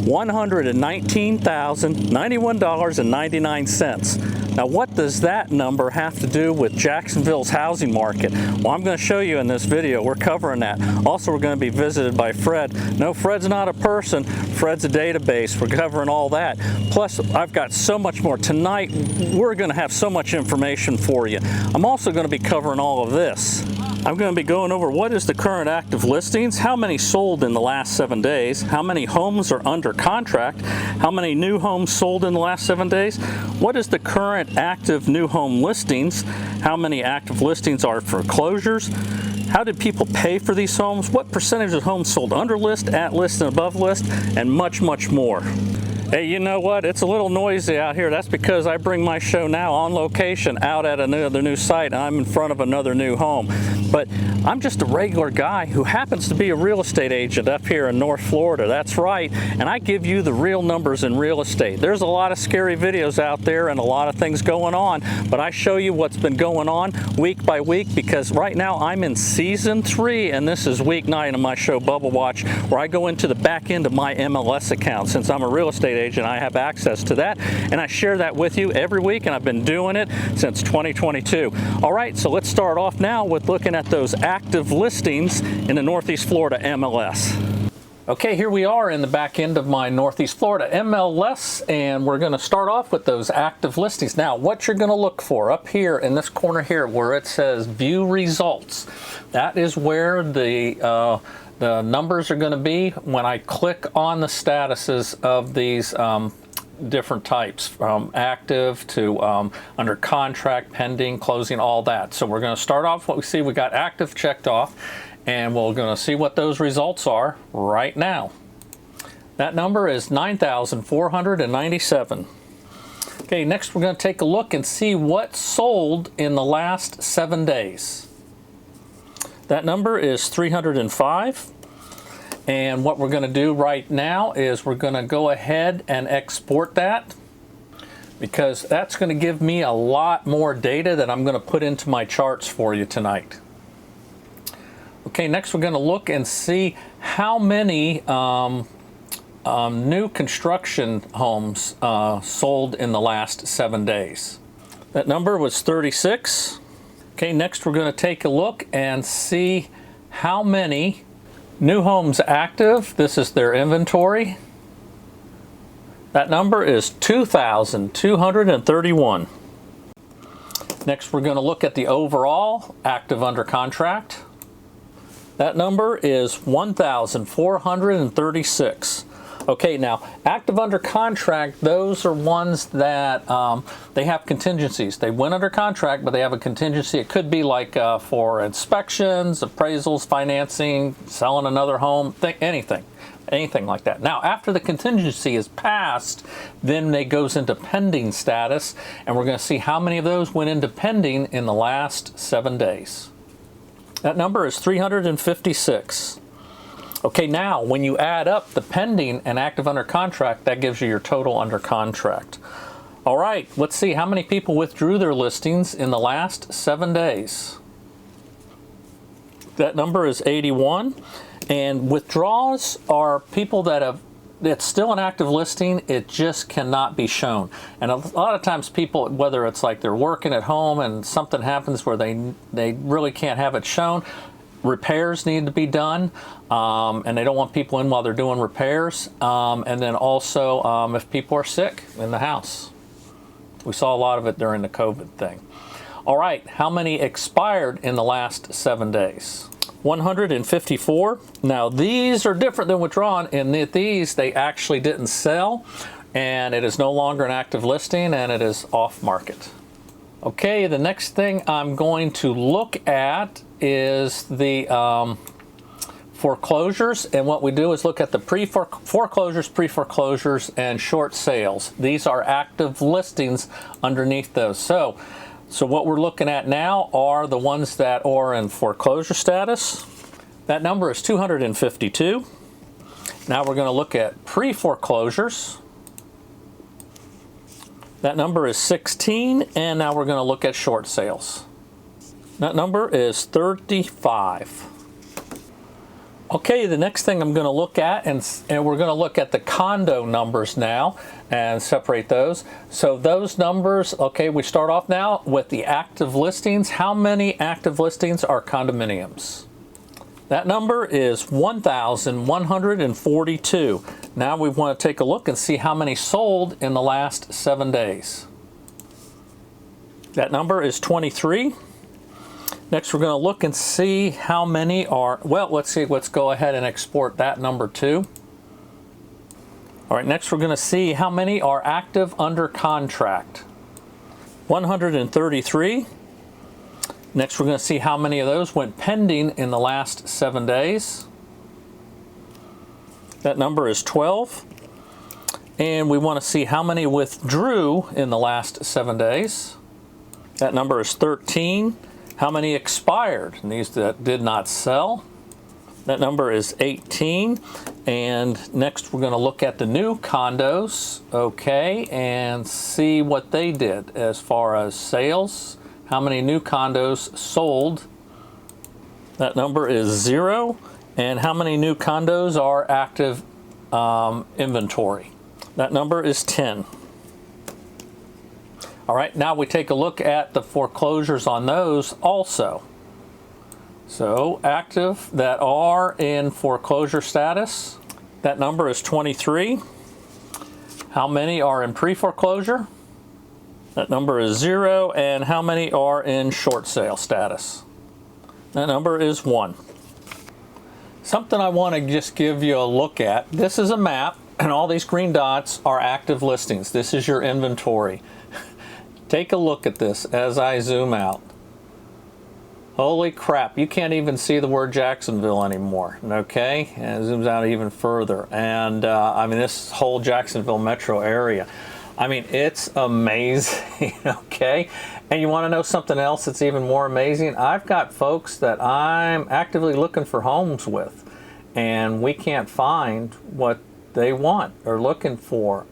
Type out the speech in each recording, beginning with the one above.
$119,091.99. Now, what does that number have to do with Jacksonville's housing market? Well, I'm going to show you in this video. We're covering that. Also, we're going to be visited by Fred. No, Fred's not a person. Fred's a database. We're covering all that. Plus, I've got so much more. Tonight, we're going to have so much information for you. I'm also going to be covering all of this. I'm going to be going over what is the current active listings, how many sold in the last 7 days, how many homes are under contract, how many new homes sold in the last 7 days, what is the current active new home listings, how many active listings are foreclosures, how did people pay for these homes, what percentage of homes sold under list, at list, and above list, and much, much more. Hey, you know what? It's a little noisy out here. That's because I bring my show now on location out at another new site. I'm in front of another new home. But I'm just a regular guy who happens to be a real estate agent up here in North Florida. That's right. And I give you the real numbers in real estate. There's a lot of scary videos out there and a lot of things going on, but I show you what's been going on week by week because right now I'm in season 3 and this is week 9 of my show Bubble Watch, where I go into the back end of my MLS account. Since I'm a real estate agent, I have access to that, and I share that with you every week, and I've been doing it since 2022. All right, so let's start off now with looking at those active listings in the Northeast Florida MLS. Okay, here we are in the back end of my Northeast Florida MLS, and we're going to start off with those active listings. Now, what you're going to look for up here in this corner here where it says View Results, that is where the numbers are going to be when I click on the statuses of these different types, from active to under contract, pending, closing, all that. So we're going to start off what we see. We got active checked off, and we're going to see what those results are right now. That number is 9,497. Okay, next we're going to take a look and see what sold in the last 7 days. That number is 305. And what we're going to do right now is we're going to go ahead and export that, because that's going to give me a lot more data that I'm going to put into my charts for you tonight. Okay, next we're going to look and see how many new construction homes sold in the last 7 days. That number was 36. Okay, next we're going to take a look and see how many new homes active. This is their inventory. That number is 2,231. Next, we're going to look at the overall active under contract. That number is 1,436. Okay, now active under contract, those are ones that they have contingencies. They went under contract, but they have a contingency. It could be like for inspections, appraisals, financing, selling another home, anything like that. Now, after the contingency is passed, then it goes into pending status, and we're going to see how many of those went into pending in the last 7 days. That number is 356. Okay, now when you add up the pending and active under contract, that gives you your total under contract. All right, let's see how many people withdrew their listings in the last 7 days. That number is 81. And withdrawals are people that have, it's still an active listing, it just cannot be shown. And a lot of times people, whether it's like they're working at home and something happens where they really can't have it shown, repairs need to be done, and they don't want people in while they're doing repairs. And then also if people are sick in the house. We saw a lot of it during the COVID thing. All right, how many expired in the last 7 days? 154. Now these are different than withdrawn in that these, they actually didn't sell, and it is no longer an active listing, and it is off market. Okay, the next thing I'm going to look at is the foreclosures, and what we do is look at the pre-foreclosures, pre-foreclosures, and short sales. These are active listings underneath those. So what we're looking at now are the ones that are in foreclosure status. That number is 252. Now we're going to look at pre-foreclosures. That number is 16, and now we're going to look at short sales. That number is 35. Okay, the next thing I'm going to look at, and we're going to look at the condo numbers now and separate those. So those numbers, okay, we start off now with the active listings. How many active listings are condominiums? That number is 1,142. Now we want to take a look and see how many sold in the last 7 days. That number is 23. Next, we're going to look and see how many are, well, let's go ahead and export that number too. All right, next we're going to see how many are active under contract. 133. Next, we're going to see how many of those went pending in the last 7 days. That number is 12. And we want to see how many withdrew in the last 7 days. That number is 13. How many expired? And these that did not sell. That number is 18. And next we're going to look at the new condos, okay, and see what they did as far as sales. How many new condos sold? That number is 0. And how many new condos are active inventory? That number is 10. All right, now we take a look at the foreclosures on those also. So active that are in foreclosure status, that number is 23. How many are in pre-foreclosure? That number is 0. And how many are in short sale status? That number is 1. Something I want to just give you a look at. This is a map, and all these green dots are active listings. This is your inventory. Take a look at this as I zoom out. Holy crap, you can't even see the word Jacksonville anymore, okay? And it zooms out even further. And I mean, this whole Jacksonville metro area, I mean, it's amazing, okay? And you want to know something else that's even more amazing? I've got folks that I'm actively looking for homes with, and we can't find what they want or looking for.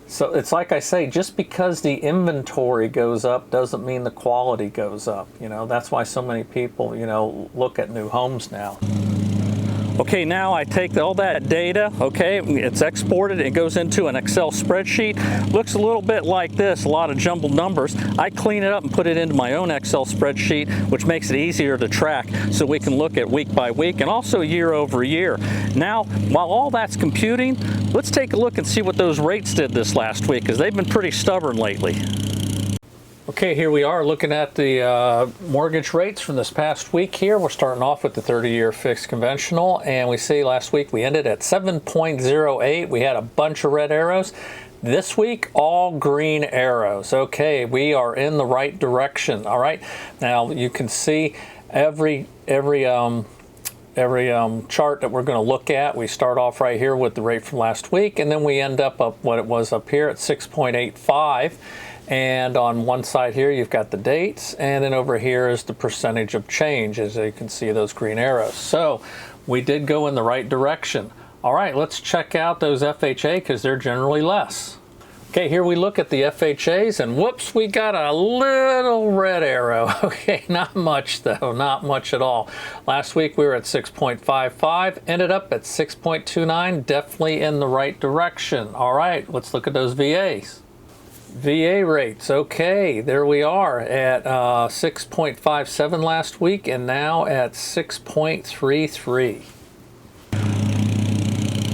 So it's like I say, just because the inventory goes up doesn't mean the quality goes up. You know, that's why so many people, you know, look at new homes now. Okay, now I take all that data, okay, it's exported, it goes into an Excel spreadsheet. Looks a little bit like this, a lot of jumbled numbers. I clean it up and put it into my own Excel spreadsheet, which makes it easier to track so we can look at week by week and also year over year. Now, while all that's computing, let's take a look and see what those rates did this last week, because they've been pretty stubborn lately. Okay, here we are looking at the mortgage rates from this past week here. We're starting off with the 30-year fixed conventional, and we see last week we ended at 7.08. We had a bunch of red arrows. This week, all green arrows. Okay, we are in the right direction. All right, now you can see every chart that we're going to look at. We start off right here with the rate from last week, and then we end up what it was up here at 6.85. And on one side here, you've got the dates, and then over here is the percentage of change, as you can see those green arrows. So we did go in the right direction. All right, let's check out those FHA because they're generally less. Okay, here we look at the FHAs, and whoops, we got a little red arrow. Okay, not much though, not much at all. Last week we were at 6.55, ended up at 6.29, definitely in the right direction. All right, let's look at those VAs. VA rates, okay, there we are at 6.57 last week and now at 6.33.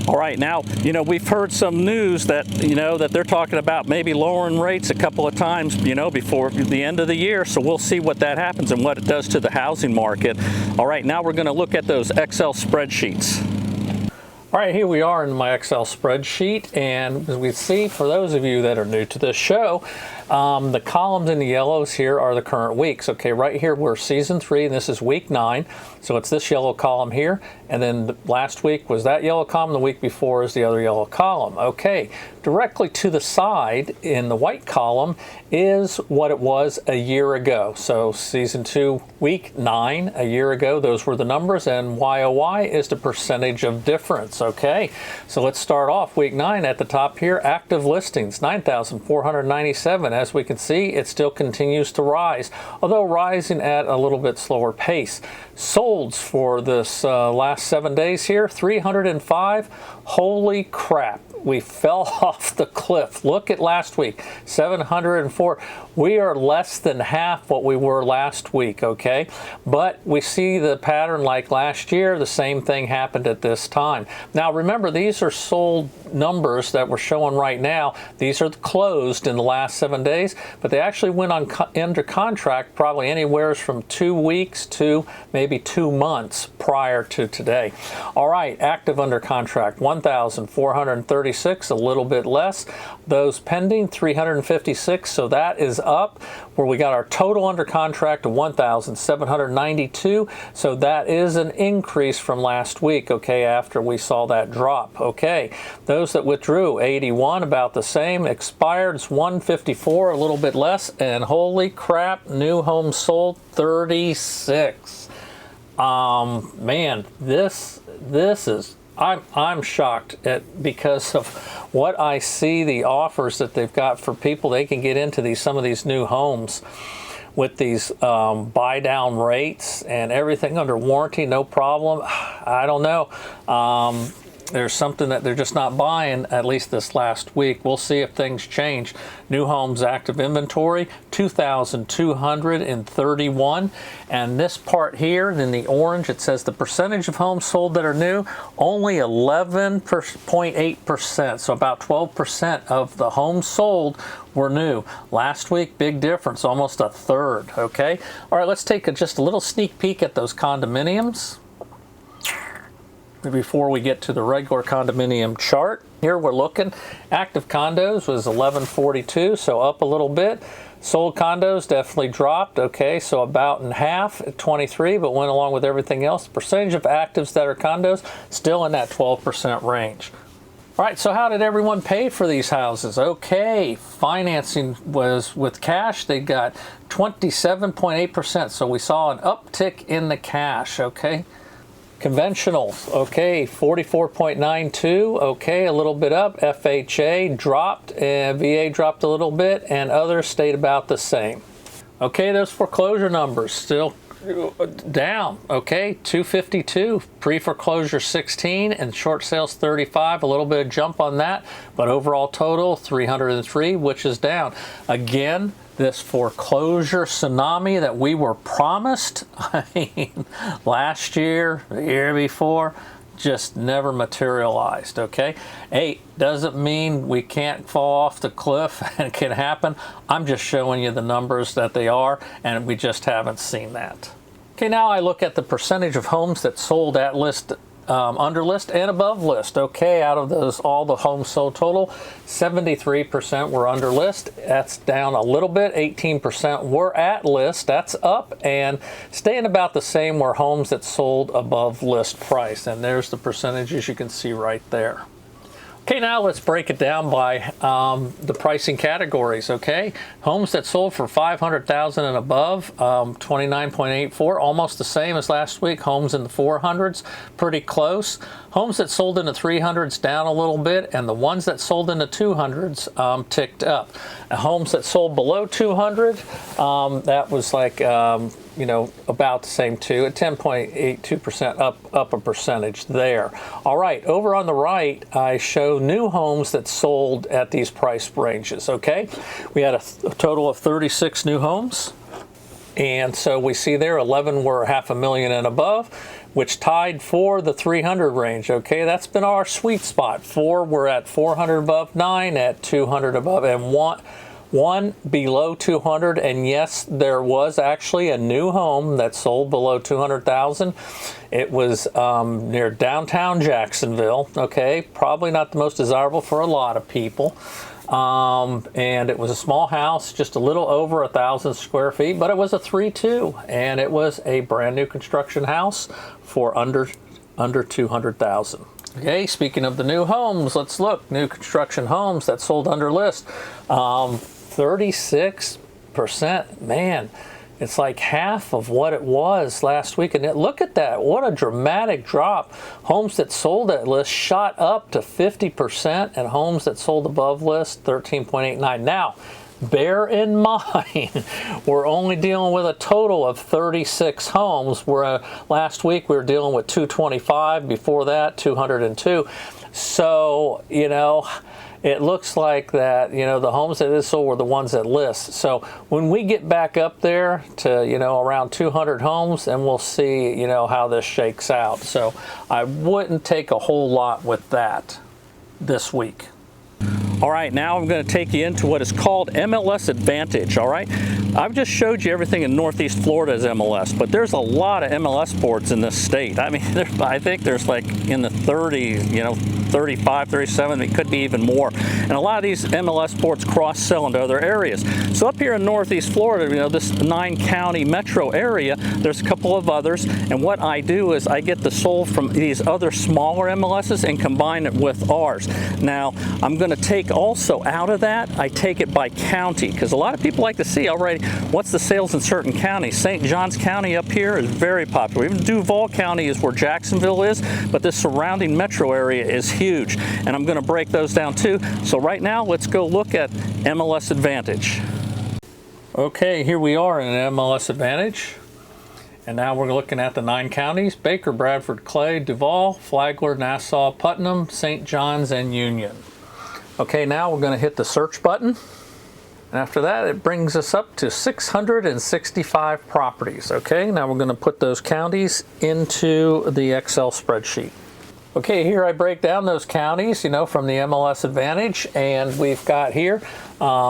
All right, now, you know, we've heard some news that, you know, that they're talking about maybe lowering rates a couple of times, you know, before the end of the year. So we'll see what that happens and what it does to the housing market. All right, now we're going to look at those Excel spreadsheets. All right, here we are in my Excel spreadsheet, and as we see, for those of you that are new to this show, the columns in the yellows here are the current weeks. Okay, right here we're season 3, and this is week 9, so it's this yellow column here, and then last week was that yellow column, the week before is the other yellow column. Okay, directly to the side in the white column is what it was a year ago. So season 2, week 9, a year ago, those were the numbers, and YOY is the percentage of difference. Okay, so let's start off week 9 at the top here. Active listings, 9,497. As we can see, it still continues to rise, although rising at a little bit slower pace. Solds for this last 7 days here, 305. Holy crap. We fell off the cliff. Look at last week, 704. We are less than half what we were last week, okay? But we see the pattern like last year, the same thing happened at this time. Now remember, these are sold numbers that we're showing right now. These are closed in the last 7 days, but they actually went on under contract probably anywhere from 2 weeks to maybe 2 months prior to today. All right, active under contract, 1,436, a little bit less. Those pending, 356, so that is up, where we got our total under contract of 1,792, so that is an increase from last week, okay, after we saw that drop. Okay, those that withdrew, 81, about the same. Expired, it's 154, a little bit less. And holy crap, new homes sold, 36. Man, this is, I'm shocked because of what I see, the offers that they've got for people. They can get into some of these new homes with these buy down rates and everything under warranty, no problem. I don't know. There's something that they're just not buying, at least this last week. We'll see if things change. New homes active inventory, 2,231. And this part here in the orange, it says the percentage of homes sold that are new, only 11.8%. So about 12% of the homes sold were new. Last week, big difference, almost a third, okay? All right, let's take just a little sneak peek at those condominiums before we get to the regular condominium chart. Here we're looking, active condos was 1142, so up a little bit. Sold condos definitely dropped, okay, so about in half at 23, but went along with everything else. The percentage of actives that are condos still in that 12% range. All right, so how did everyone pay for these houses? Okay, financing was with cash. They got 27.8%, so we saw an uptick in the cash, okay. Conventional, okay, 44.92, okay, a little bit up. FHA dropped, and VA dropped a little bit, and others stayed about the same. Okay, those foreclosure numbers still down, okay, 252, pre-foreclosure 16, and short sales 35, a little bit of jump on that, but overall total 303, which is down. Again, this foreclosure tsunami that we were promised, I mean, last year, the year before, just never materialized, okay? Hey, doesn't mean we can't fall off the cliff and it can happen. I'm just showing you the numbers that they are, and we just haven't seen that. Okay, now I look at the percentage of homes that sold at list, under list and above list. Okay, out of those, all the homes sold total, 73% were under list. That's down a little bit. 18% were at list. That's up, and staying about the same were homes that sold above list price. And there's the percentages you can see right there. Okay, now let's break it down by the pricing categories, okay? Homes that sold for $500,000 and above, 29.84, almost the same as last week. Homes in the 400s, pretty close. Homes that sold in the 300s down a little bit, and the ones that sold in the 200s ticked up. Homes that sold below 200, that was like, you know, about the same too, at 10.82%, up a percentage there. All right, over on the right, I show new homes that sold at these price ranges, okay? We had a total of 36 new homes. And so we see there 11 were $500,000 and above, which tied for the 300 range, okay? That's been our sweet spot. 4 were at 400 above, 9 at 200 above, and one below 200. And yes, there was actually a new home that sold below 200,000. It was near downtown Jacksonville, okay? Probably not the most desirable for a lot of people. And it was a small house, just a little over 1,000 square feet, but it was a 3-2, and it was a brand new construction house for under 200,000. Okay, speaking of the new homes, let's look. New construction homes that sold under list, 36%. Man, it's like half of what it was last week. And look at that. What a dramatic drop. Homes that sold at list shot up to 50%, and homes that sold above list, 13.89. Now, bear in mind, we're only dealing with a total of 36 homes, where last week we were dealing with 225, before that 202. So, you know, it looks like that, you know, the homes that is sold were the ones that list. So when we get back up there to, you know, around 200 homes, then we'll see, you know, how this shakes out. So I wouldn't take a whole lot with that this week. All right, now I'm going to take you into what is called MLS Advantage, all right? I've just showed you everything in Northeast Florida as MLS, but there's a lot of MLS boards in this state. I mean, I think there's like in the 30s, you know, 35, 37, it could be even more. And a lot of these MLS boards cross-sell into other areas. So up here in Northeast Florida, you know, this 9-county metro area, there's a couple of others, and what I do is I get the sold from these other smaller MLSs and combine it with ours. Now, I'm going to take also out of that, I take it by county, because a lot of people like to see already what's the sales in certain counties. St. Johns County up here is very popular. Even Duval County is where Jacksonville is, but this surrounding metro area is huge, and I'm going to break those down too. So right now, let's go look at MLS Advantage. Okay, here we are in MLS Advantage, and now we're looking at the 9 counties: Baker, Bradford, Clay, Duval, Flagler, Nassau, Putnam, St. Johns, and Union. Okay, now we're going to hit the search button, and after that it brings us up to 665 properties. Okay, now we're going to put those counties into the Excel spreadsheet. Okay, here I break down those counties, you know, from the MLS Advantage, and we've got here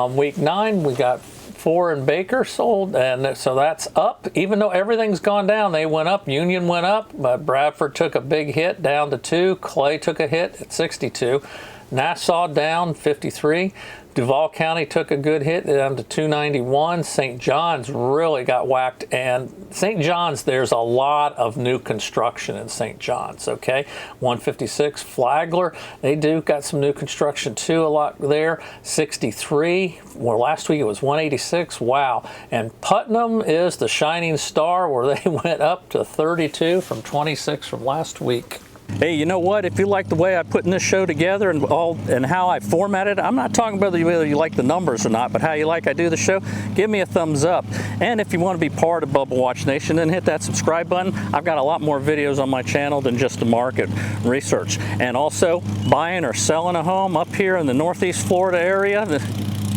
week 9, we got 4 in Baker sold, and so that's up. Even though everything's gone down, they went up. Union went up, but Bradford took a big hit down to 2. Clay took a hit at 62. Nassau down 53. Duval County took a good hit down to 291. St. John's really got whacked, and St. John's, there's a lot of new construction in St. John's, okay? 156. Flagler, they do got some new construction too, a lot there. 63. Well, last week it was 186. Wow. And Putnam is the shining star, where they went up to 32 from 26 from last week. Hey, you know what? If you like the way I put this show together and how I formatted it, I'm not talking about whether you like the numbers or not, but how you like I do the show, give me a thumbs up. And if you want to be part of Bubble Watch Nation, then hit that subscribe button. I've got a lot more videos on my channel than just the market research. And also, buying or selling a home up here in the Northeast Florida area,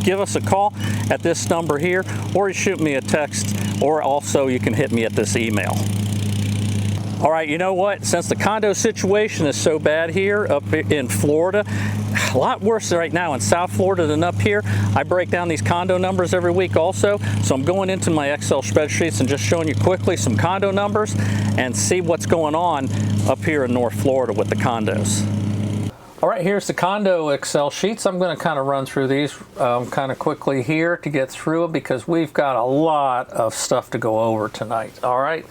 give us a call at this number here, or you shoot me a text, or also you can hit me at this email. All right, you know what? Since the condo situation is so bad here up in Florida, a lot worse right now in South Florida than up here, I break down these condo numbers every week also. So I'm going into my Excel spreadsheets and just showing you quickly some condo numbers and see what's going on up here in North Florida with the condos. All right, here's the condo Excel sheets. I'm going to kind of run through these kind of quickly here to get through it, because we've got a lot of stuff to go over tonight. All right.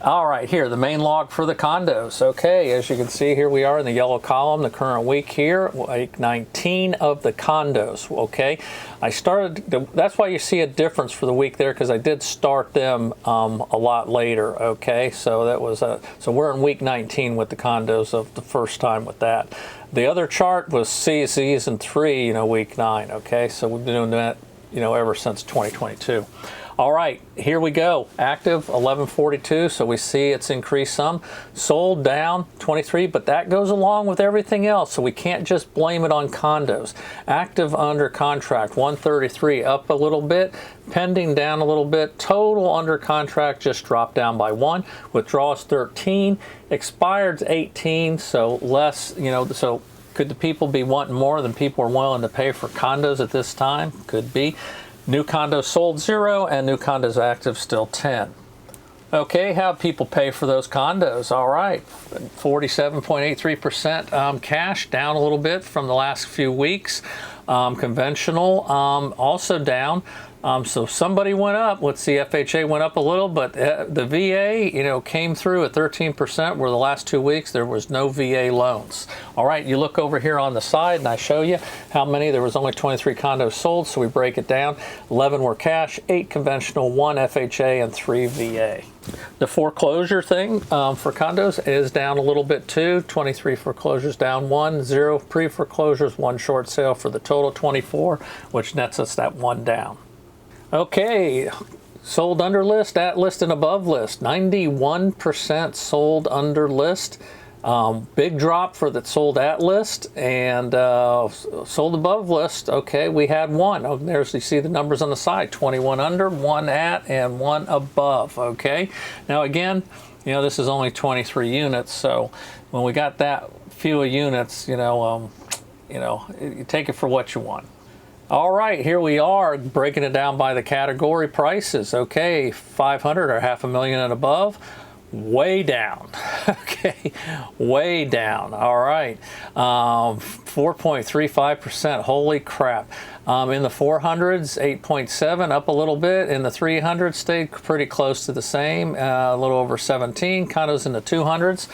All right, here, the main log for the condos. Okay, as you can see, here we are in the yellow column, the current week here, week 19 of the condos, okay? I started, that's why you see a difference for the week there, because I did start them a lot later, okay? So that was, so we're in week 19 with the condos of the first time with that. The other chart was season 3, you know, week 9, okay? So we've been doing that, you know, ever since 2022. All right, here we go. Active 1142, so we see it's increased some. Sold down 23, but that goes along with everything else, so we can't just blame it on condos. Active under contract 133, up a little bit. Pending down a little bit. Total under contract just dropped down by 1. Withdrawals 13. Expireds 18, so less, you know, so could the people be wanting more than people are willing to pay for condos at this time? Could be. New condos sold 0, and new condos active still 10. Okay, how people pay for those condos? All right, 47.83% cash, down a little bit from the last few weeks. Conventional also down. So somebody went up. Let's see, FHA went up a little, but the VA, you know, came through at 13%, where the last 2 weeks there was no VA loans. All right, you look over here on the side and I show you how many. There was only 23 condos sold, so we break it down. 11 were cash, 8 conventional, 1 FHA, and 3 VA. The foreclosure thing for condos is down a little bit too. 23 foreclosures down 1, 0 pre-foreclosures, 1 short sale for the total 24, which nets us that 1 down. Okay, sold under list, at list, and above list. 91% sold under list. Big drop for that sold at list, and sold above list. Okay, we had 1. Oh, there's, you see the numbers on the side, 21 under, 1 at, and 1 above. Okay, now again, you know, this is only 23 units, so when we got that few units, you you take it for what you want. All right, here we are breaking it down by the category prices. Okay, 500 or $500,000 and above, way down. Okay, way down. All right, 4.35%. Holy crap. In the 400s, 8.7, up a little bit. In the 300s, stayed pretty close to the same, a little over 17. Condos in the 200s.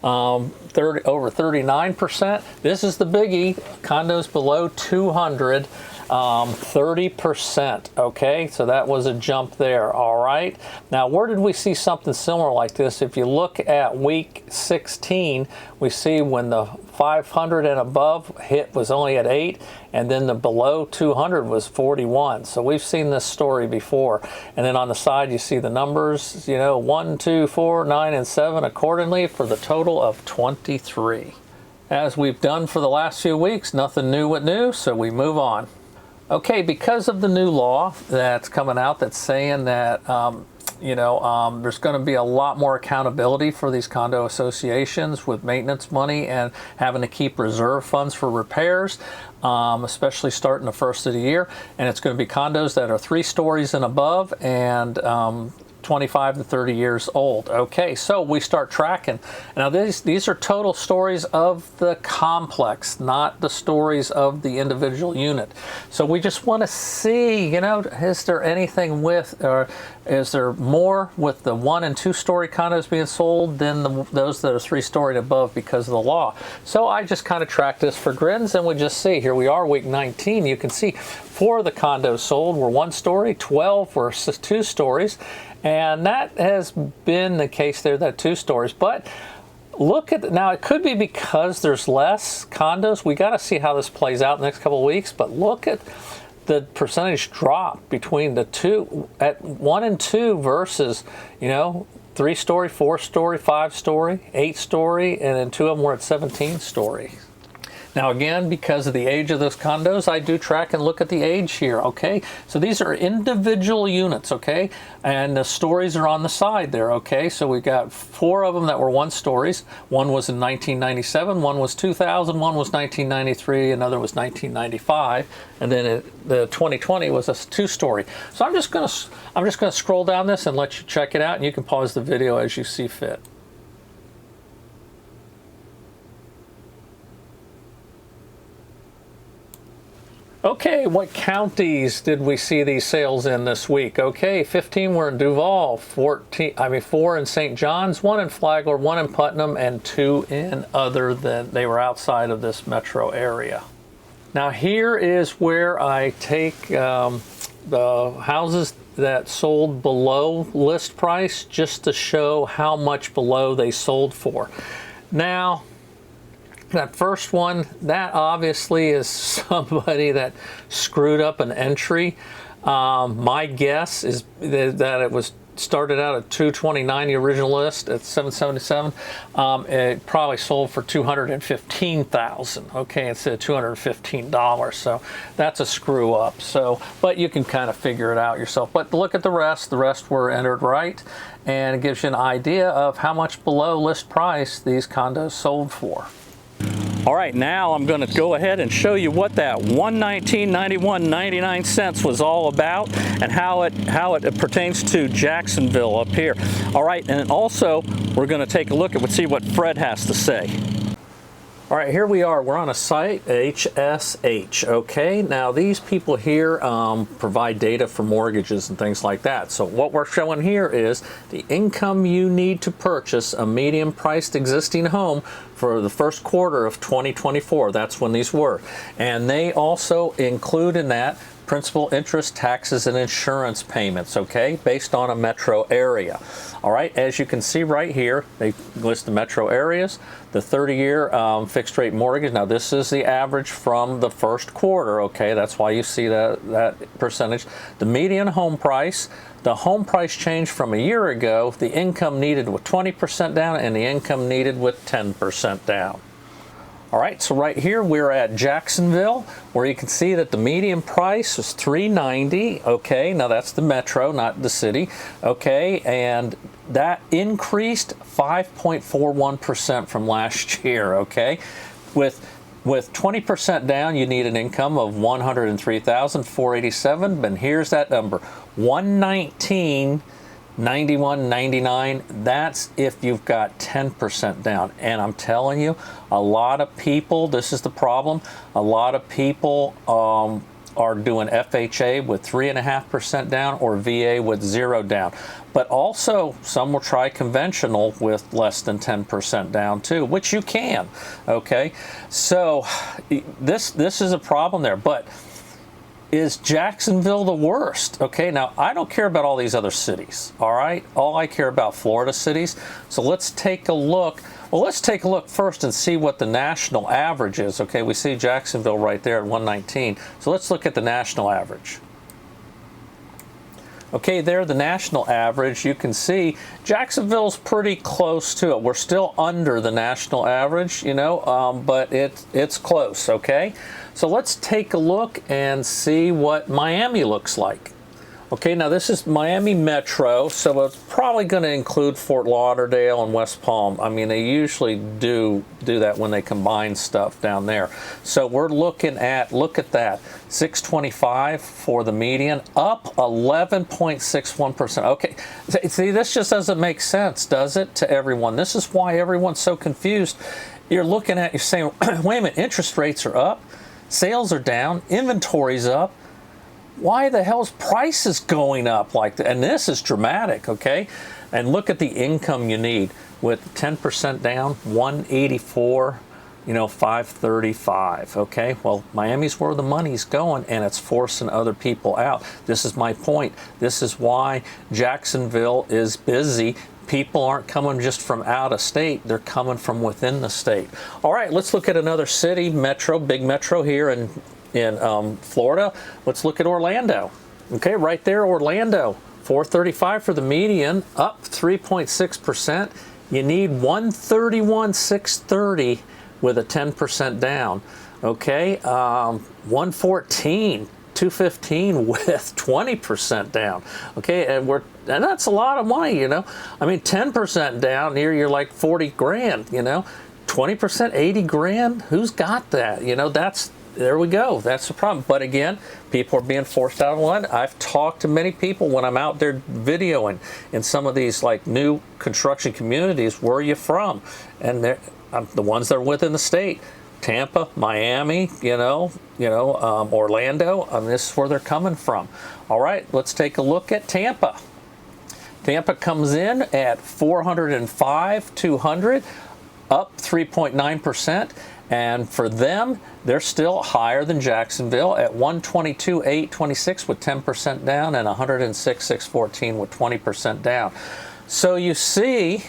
Over 39%. This is the biggie. Condos below 200, 30%. Okay, so that was a jump there. All right. Now, where did we see something similar like this? If you look at week 16, we see when the 500 and above hit was only at 8, and then the below 200 was 41. So we've seen this story before. And then on the side, you see the numbers, 1, 2, 4, 9, and 7 accordingly for the total of 23. As we've done for the last few weeks, nothing new with new, so we move on. Okay, because of the new law that's coming out that's saying that there's going to be a lot more accountability for these condo associations with maintenance money and having to keep reserve funds for repairs, especially starting the first of the year. And it's going to be condos that are 3 stories and above and 25 to 30 years old. Okay, so we start tracking. Now these are total stories of the complex, not the stories of the individual unit. So we just want to see, is there anything with, or is there more with the 1 and 2 story condos being sold than those that are 3 story and above because of the law? So I just kind of track this for grins, and we just see, here we are, week 19. You can see 4 of the condos sold were 1 story, 12 were 2 stories. And that has been the case there, that 2 stories. But look at, now it could be because there's less condos. We got to see how this plays out in the next couple of weeks. But look at the percentage drop between the 2, at 1 and 2 versus, 3 story, 4 story, 5 story, 8 story, and then 2 of them were at 17 story. Now again, because of the age of those condos, I do track and look at the age here, okay? So these are individual units, okay? And the stories are on the side there, okay? So we've got 4 of them that were 1 stories. 1 was in 1997, 1 was 2000, 1 was 1993, another was 1995, and then the 2020 was a 2 story. So I'm just gonna scroll down this and let you check it out, and you can pause the video as you see fit. Okay, what counties did we see these sales in this week? Okay, 15 were in Duval, 4 in St. John's, 1 in Flagler, 1 in Putnam, and 2 in other than, they were outside of this metro area. Now here is where I take the houses that sold below list price just to show how much below they sold for. Now, that first one, that obviously is somebody that screwed up an entry. My guess is that it was started out at $229, the original list at $777. It probably sold for $215,000, okay, instead of $215. So that's a screw up. So, but you can kind of figure it out yourself. But look at the rest. The rest were entered right, and it gives you an idea of how much below list price these condos sold for. All right, now I'm going to go ahead and show you what that $119.91.99 was all about, and how it pertains to Jacksonville up here. All right, and also we're going to take a look at see what Fred has to say. All right, here we are. We're on a site, HSH, okay? Now, these people here provide data for mortgages and things like that. So what we're showing here is the income you need to purchase a medium-priced existing home for the first quarter of 2024. That's when these were. And they also include in that principal, interest, taxes, and insurance payments, okay, based on a metro area. All right, as you can see right here, they list the metro areas, the 30-year fixed rate mortgage. Now, this is the average from the first quarter, okay, that's why you see that percentage. The median home price, the home price change from a year ago, the income needed with 20% down, and the income needed with 10% down. All right, so right here we're at Jacksonville, where you can see that the median price was $390. Okay, now that's the metro, not the city. Okay, and that increased 5.41% from last year. Okay, with 20% down, you need an income of $103,487. But here's that number: $119,91.99. That's if you've got 10% down. And I'm telling you, a lot of people, this is the problem, a lot of people are doing FHA with 3.5% down or VA with 0 down. But also some will try conventional with less than 10% down too, which you can, okay? So this is a problem there. But is Jacksonville the worst? Okay, now I don't care about all these other cities, all right? All I care about Florida cities. So let's take a look. Well, let's take a look first and see what the national average is. Okay, we see Jacksonville right there at 119. So let's look at the national average. Okay, there, the national average, you can see Jacksonville's pretty close to it. We're still under the national average, you know, but it's close, okay? So let's take a look and see what Miami looks like. Okay, now this is Miami Metro, so it's probably going to include Fort Lauderdale and West Palm. I mean, they usually do that when they combine stuff down there. So we're looking at, look at that, 625 for the median, up 11.61%. Okay, see, this just doesn't make sense, does it, to everyone? This is why everyone's so confused. You're looking at, you're saying, wait a minute, interest rates are up, sales are down, inventory's up. Why the hell's prices going up like that? And this is dramatic, okay? And look at the income you need with 10% down, 184, you know, 535, okay? Well, Miami's where the money's going, and it's forcing other people out. This is my point. This is why Jacksonville is busy. People aren't coming just from out of state, they're coming from within the state. All right, let's look at another city, metro, big metro here in Florida. Let's look at Orlando. Okay, right there, Orlando, 435 for the median, up 3.6%. You need 131,630 with a 10% down. Okay, 114. 215 with 20% down. Okay, and that's a lot of money, you know. I mean, 10% down, you're like 40 grand, you know. 20%, 80 grand. Who's got that? You know, there we go. That's the problem. But again, people are being forced out of line. I've talked to many people when I'm out there videoing in some of these like new construction communities. Where are you from? And they're the ones that are within the state. Tampa, Miami, Orlando. This is where they're coming from. All right, let's take a look at Tampa. Tampa comes in at 405,200, up 3.9%. And for them, they're still higher than Jacksonville at 122,826 with 10% down and 106,614 with 20% down. So you see,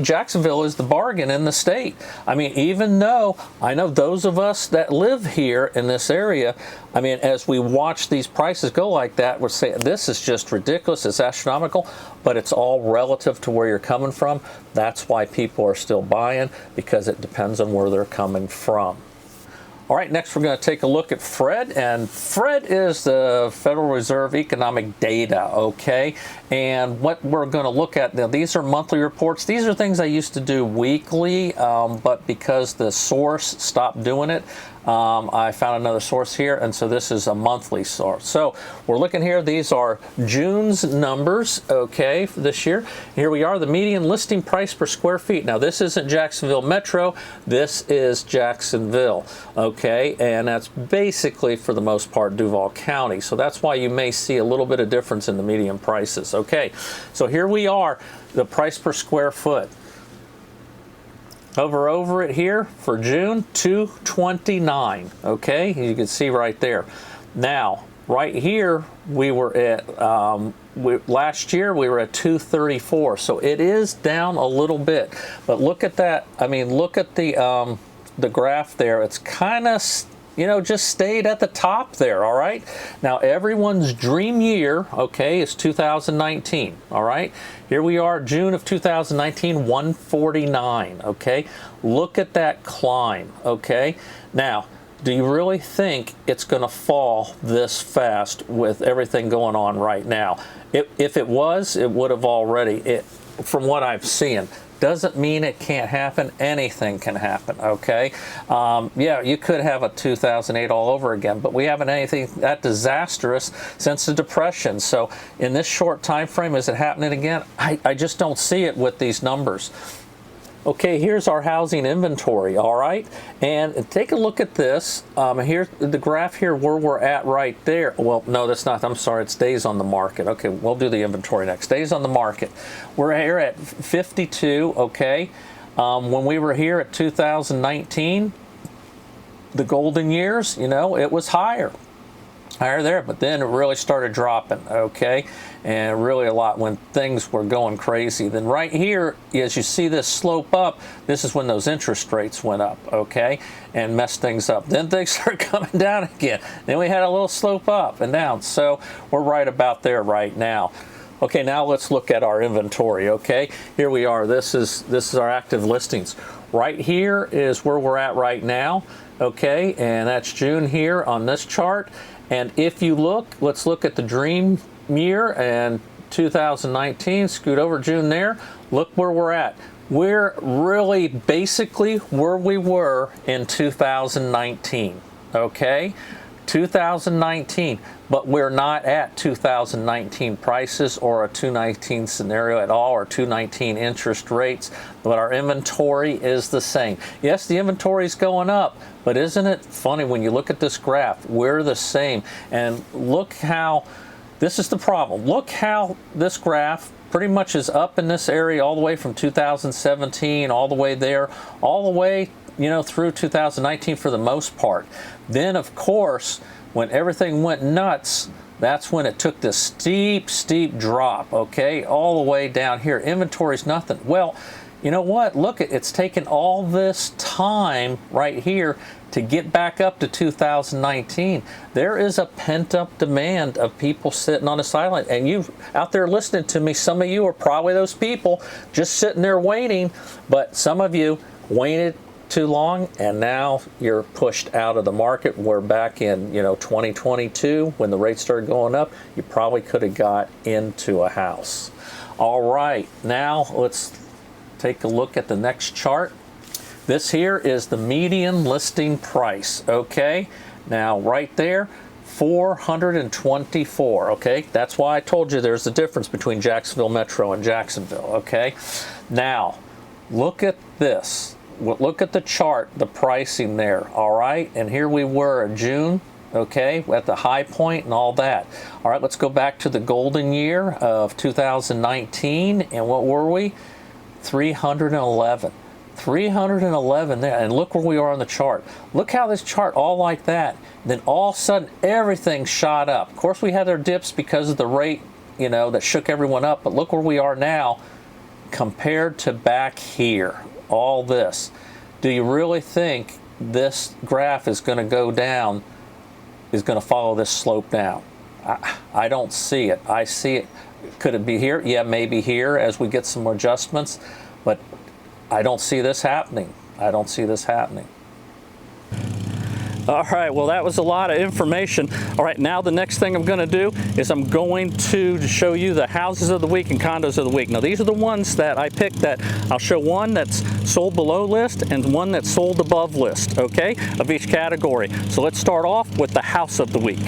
Jacksonville is the bargain in the state. I mean, even though I know those of us that live here in this area, I mean, as we watch these prices go like that, we're saying this is just ridiculous, it's astronomical, but it's all relative to where you're coming from. That's why people are still buying, because it depends on where they're coming from. All right, next we're going to take a look at Fred, and Fred is the Federal Reserve economic data, okay? And what we're going to look at now, these are monthly reports. These are things I used to do weekly, but because the source stopped doing it, I found another source here, and so this is a monthly source. So we're looking here, these are June's numbers, okay, for this year. Here we are, the median listing price per square feet. Now this isn't Jacksonville Metro, this is Jacksonville, okay, and that's basically for the most part Duval County. So that's why you may see a little bit of difference in the median prices, okay. So here we are, the price per square foot. Over it here for June, $229, okay? You can see right there. Now, right here, we were at, last year we were at $234, so it is down a little bit. But look at that, I mean, look at the graph there. It's kind of, you know, just stayed at the top there, all right? Now, everyone's dream year, okay, is 2019, all right? Here we are, June of 2019, 149, okay? Look at that climb, okay? Now, do you really think it's going to fall this fast with everything going on right now? If it was, it would have already, from what I've seen. Doesn't mean it can't happen. Anything can happen, okay? Yeah, you could have a 2008 all over again, but we haven't anything that disastrous since the Depression. So in this short time frame, is it happening again? I just don't see it with these numbers. Okay, here's our housing inventory, all right? And take a look at this. Here's the graph here where we're at right there. Well, no, that's not, I'm sorry, it's days on the market. Okay, we'll do the inventory next. Days on the market. We're here at 52, okay? When we were here at 2019, the golden years, you know, it was higher there, but then it really started dropping, okay, and really a lot when things were going crazy. Then right here, as you see this slope up, this is when those interest rates went up, okay, and messed things up. Then things started coming down again. Then we had a little slope up and down, so we're right about there right now. Okay, now let's look at our inventory, okay? Here we are, this is our active listings. Right here is where we're at right now, okay, and that's June here on this chart. And if you look, let's look at the dream year and 2019, scoot over June there, look where we're at. We're really basically where we were in 2019, okay? 2019, but we're not at 2019 prices or a 2019 scenario at all, or 2019 interest rates, but our inventory is the same. Yes, the inventory is going up, but isn't it funny when you look at this graph, we're the same. And look how, this is the problem. Look how this graph pretty much is up in this area all the way from 2017, all the way there, all the way, you know, through 2019 for the most part. Then, of course, when everything went nuts, that's when it took this steep drop, okay, all the way down here. Inventory's nothing. Well, you know what? Look, it's taken all this time right here to get back up to 2019. There is a pent-up demand of people sitting on the sideline. And you out there listening to me, some of you are probably those people just sitting there waiting, but some of you waited too long and now you're pushed out of the market. We're back in, you know, 2022 when the rates started going up. You probably could have got into a house. All right, now let's take a look at the next chart. This here is the median listing price, okay? Now right there, 424, okay? That's why I told you there's a difference between Jacksonville Metro and Jacksonville, okay? Now, look at this. Look at the chart, the pricing there, all right? And here we were in June, okay, at the high point and all that. All right, let's go back to the golden year of 2019, and what were we? 311. 311 there, and look where we are on the chart. Look how this chart all like that. Then all of a sudden, everything shot up. Of course, we had our dips because of the rate, you know, that shook everyone up, but look where we are now compared to back here. All this. Do you really think this graph is going to go down, is going to follow this slope down? I don't see it. I see it. Could it be here? Yeah, maybe here as we get some more adjustments, but I don't see this happening. I don't see this happening. All right, well, that was a lot of information. All right, now the next thing I'm going to do is I'm going to show you the houses of the week and condos of the week. Now, these are the ones that I picked. That I'll show one that's sold below list and one that's sold above list, okay, of each category. So let's start off with the house of the week.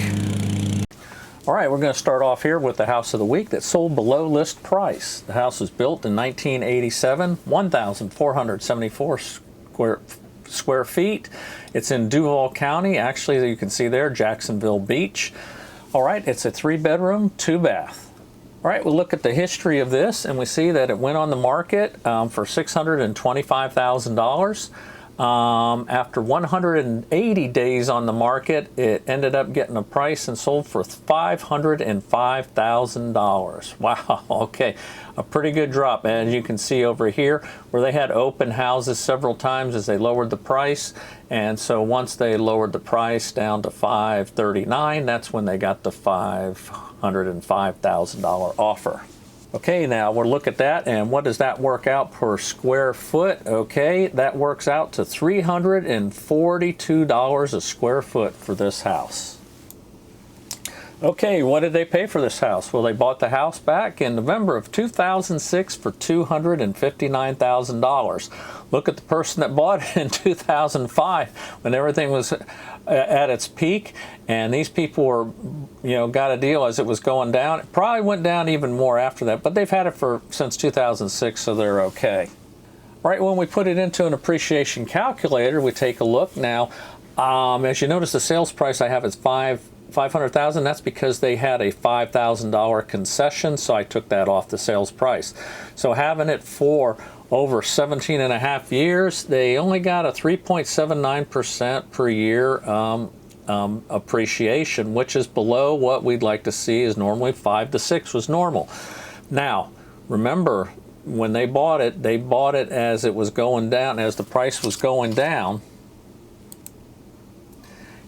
All right, we're going to start off here with the house of the week that sold below list price. The house was built in 1987, 1,474 square feet. It's in Duval County. Actually, you can see there, Jacksonville Beach. All right, it's a 3-bedroom, 2-bath. All right, we'll look at the history of this, and we see that it went on the market for $625,000. After 180 days on the market, it ended up getting a price and sold for $505,000. Wow, okay, a pretty good drop. And as you can see over here, where they had open houses several times as they lowered the price. And so once they lowered the price down to $539,000, that's when they got the $505,000 offer. Okay, now we'll look at that, and what does that work out per square foot? Okay, that works out to $342 a square foot for this house. Okay, what did they pay for this house? Well, they bought the house back in November of 2006 for $259,000. Look at the person that bought it in 2005 when everything was at its peak, and these people were, got a deal as it was going down. It probably went down even more after that, but they've had it since 2006, so they're okay. All right, when we put it into an appreciation calculator, we take a look now. As you notice, the sales price I have is $500,000. That's because they had a $5,000 concession, so I took that off the sales price. So having it for over 17 and a half years, they only got a 3.79% per year appreciation, which is below what we'd like to see, is normally 5 to 6 was normal. Now, remember, when they bought it as it was going down, as the price was going down.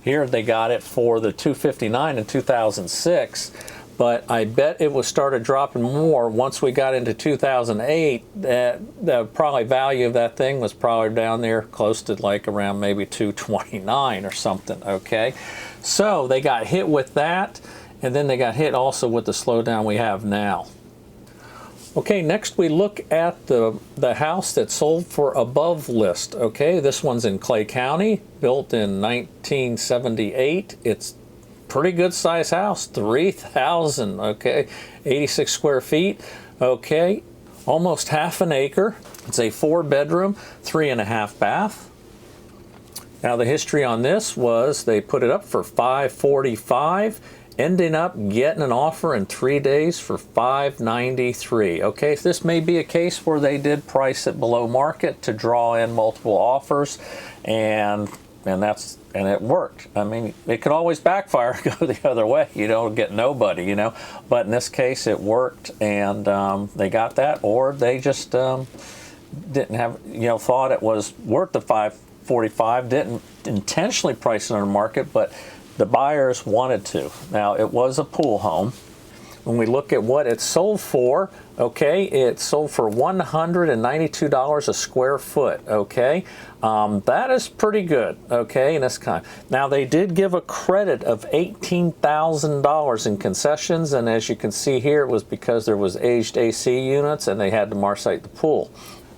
Here they got it for the $259,000 in 2006, but I bet it was started dropping more once we got into 2008. The probably value of that thing was probably down there close to like around maybe $229,000 or something, okay? So they got hit with that, and then they got hit also with the slowdown we have now. Okay, next we look at the house that sold for above list. Okay, this one's in Clay County, built in 1978. It's pretty good size house, 3,000, okay, 86 square feet, okay, almost half an acre. It's a 4-bedroom, 3.5 bath. Now the history on this was they put it up for $545,000. Ending up getting an offer in 3 days for $593,000. Okay, so this may be a case where they did price it below market to draw in multiple offers, and it worked. I mean, it could always backfire, go the other way. You don't get nobody, But in this case, it worked, and they got that, or they just didn't have, thought it was worth the $545,000. Didn't intentionally price it on the market, but the buyers wanted to. Now, it was a pool home. When we look at what it sold for, okay, it sold for $192 a square foot, okay? That is pretty good, okay, in this kind. Now, they did give a credit of $18,000 in concessions, and as you can see here, it was because there was aged AC units and they had to marcite the pool.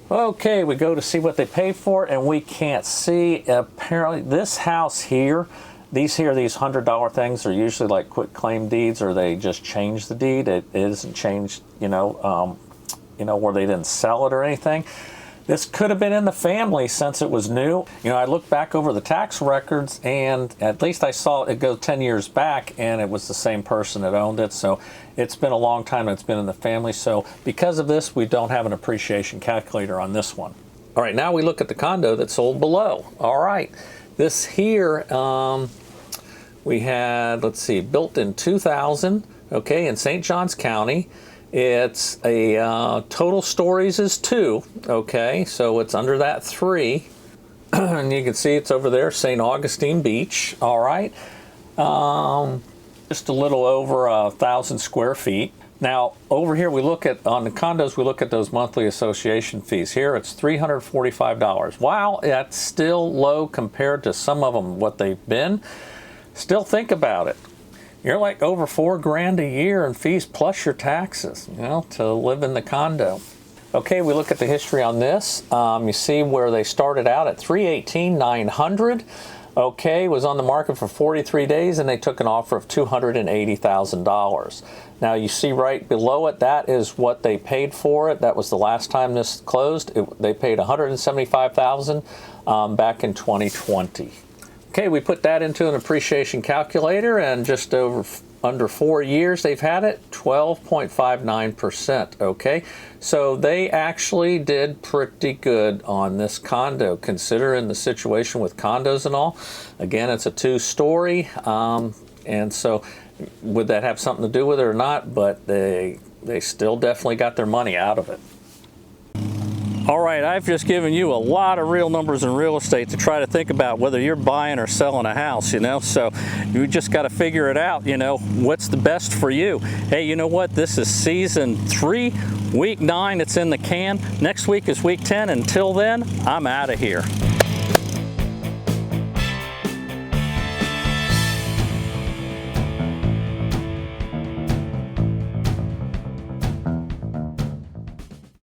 Okay, we go to see what they paid for it, and we can't see. Apparently, this house here, these $100 things are usually like quick claim deeds, or they just change the deed. It isn't changed, where they didn't sell it or anything. This could have been in the family since it was new. I looked back over the tax records, and at least I saw it go 10 years back, and it was the same person that owned it. So it's been a long time it's been in the family. So because of this, we don't have an appreciation calculator on this one. All right, now we look at the condo that sold below. All right. This here, we had, let's see, built in 2000, okay, in St. Johns County. It's a total stories is 2, okay, so it's under that 3. And you can see it's over there, St. Augustine Beach, all right. Just a little over 1,000 square feet. Now, over here we look at, on the condos, we look at those monthly association fees. Here it's $345. Wow, that's still low compared to some of them, what they've been. Still think about it. You're like over $4,000 a year in fees plus your taxes, you know, to live in the condo. Okay, we look at the history on this. You see where they started out at $318,900. Okay, was on the market for 43 days and they took an offer of $280,000. Now you see right below it, that is what they paid for it. That was the last time this closed. They paid $175,000 back in 2020. Okay, we put that into an appreciation calculator, and just under 4 years they've had it, 12.59%. Okay, so they actually did pretty good on this condo, considering the situation with condos and all. Again, it's a 2-story, and so would that have something to do with it or not? But they still definitely got their money out of it. All right, I've just given you a lot of real numbers in real estate to try to think about whether you're buying or selling a house, you know, so you just got to figure it out, you know, what's the best for you. Hey, you know what? This is season 3, week 9, it's in the can. Next week is week 10. Until then, I'm out of here.